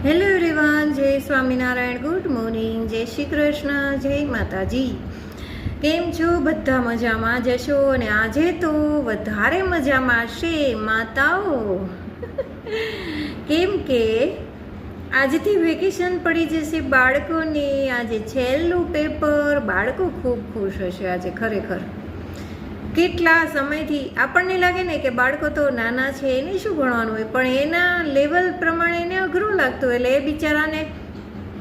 Hello everyone, જય Swaminarayan, good morning, જય શ્રી કૃષ્ણ, જય માતાજી. કેમ છો? બધા મજામાં જશો અને આજે તો વધારે મજામાં હશે માતાઓ. કેમ કે આજથી વેકેશન પડી જશે બાળકોને. આજે છેલ્લું પેપર. બાળકો ખૂબ ખુશ હશે આજે ખરેખર. કેટલા સમયથી આપણને લાગે ને કે બાળકો તો નાના છે, એને શું ભણવાનું હોય, પણ એના લેવલ પ્રમાણે એને અઘરું લાગતું હોય. એટલે એ બિચારાને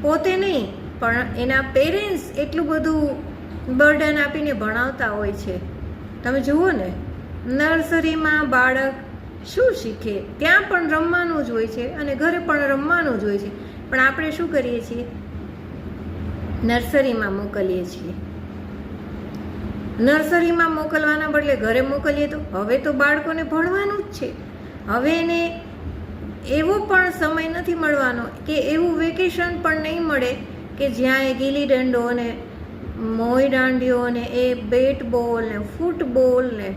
પોતે નહીં પણ એના પેરેન્ટ્સ એટલું બધું બર્ડન આપીને ભણાવતા હોય છે. તમે જુઓ ને, નર્સરીમાં બાળક શું શીખે? ત્યાં પણ રમવાનું જ હોય છે અને ઘરે પણ રમવાનું જ હોય છે. પણ આપણે શું કરીએ છીએ? નર્સરીમાં મોકલીએ છીએ. નર્સરીમાં મોકલવાના બદલે ઘરે મોકલીએ તો હવે તો બાળકોને ભણવાનું જ છે. હવે એને એવો પણ સમય નથી મળવાનો કે એવું વેકેશન પણ નહીં મળે કે જ્યાં એ ગીલી દંડો ને મોઈ દાંડીઓ ને એ બેટ બોલ ને ફૂટબોલ ને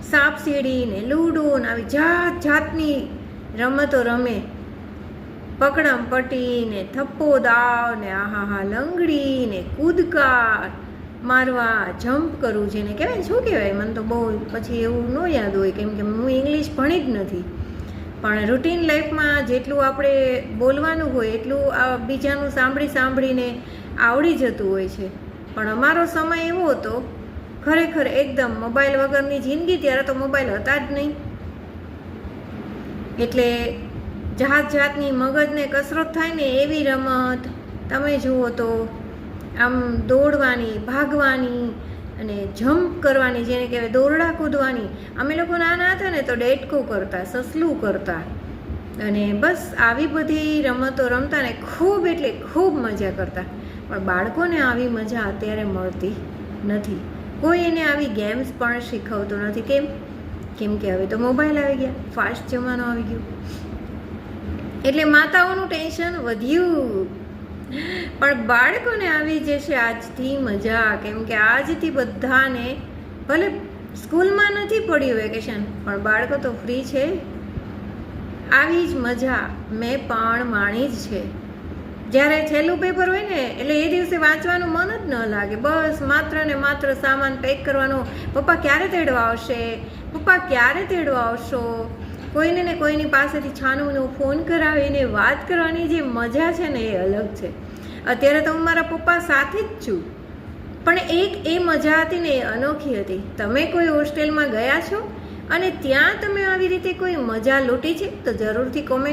સાપ સીડી ને લૂડો ને આવી જાત જાતની રમતો રમે. પકડમ પટ્ટી ને થપ્પો દાવ ને આહાહા લંગડી ને કૂદકા મારવા, જમ્પ કરવું, જેને કહેવાય શું કહેવાય, મને તો બહુ પછી એવું ન યાદ હોય કેમ કે હું ઇંગ્લિશ ભણી જ નથી. પણ રૂટીન લાઈફમાં જેટલું આપણે બોલવાનું હોય એટલું આ બીજાનું સાંભળીને આવડી જતું હોય છે. પણ અમારો સમય એવો હતો ખરેખર એકદમ મોબાઈલ વગરની જિંદગી. ત્યારે તો મોબાઈલ હતા જ નહીં, એટલે જાત જાતની મગજને કસરત થાય ને એવી રમત તમે જુઓ તો આમ દોડવાની, ભાગવાની અને જમ્પ કરવાની, જેને કહેવાય દોરડા કૂદવાની. અમે લોકો નાના હતા ને તો ડેટકો કરતા, સસલું કરતા અને બસ આવી બધી રમતો રમતા ને ખૂબ એટલે ખૂબ મજા કરતા. પણ બાળકોને આવી મજા અત્યારે મળતી નથી. કોઈ એને આવી ગેમ્સ પણ શીખવતું નથી. કેમ કે હવે તો મોબાઈલ આવી ગયા, ફાસ્ટ જમાનો આવી ગયો, એટલે માતાઓનું ટેન્શન વધ્યું. પણ બાળકોને આવી જશે આજથી મજા. કેમ કે આજથી બધાને ભલે સ્કૂલમાં નથી પડ્યું વેકેશન, પણ બાળકો તો ફ્રી છે. આવી જ મજા મેં પણ માણી જ છે. જ્યારે છેલ્લું પેપર હોય ને એટલે એ દિવસે વાંચવાનું મન જ ન લાગે. બસ માત્ર ને માત્ર સામાન પેક કરવાનો. પપ્પા ક્યારે તેડવા આવશે? પપ્પા ક્યારે તેડવા આવશો? કોઈને ને કોઈની પાસેથી છાનુંનો ફોન કરાવીને વાત કરવાની જે મજા છે ને એ અલગ છે. અત્યારે તો હું મારા પપ્પા સાથે જ છું, પણ એ મજા હતી ને એ અનોખી હતી. તમે કોઈ હોસ્ટેલમાં ગયા છો અને ત્યાં તમે આવી રીતે કોઈ મજા લૂંટી છે તો જરૂરથી કોમેન્ટ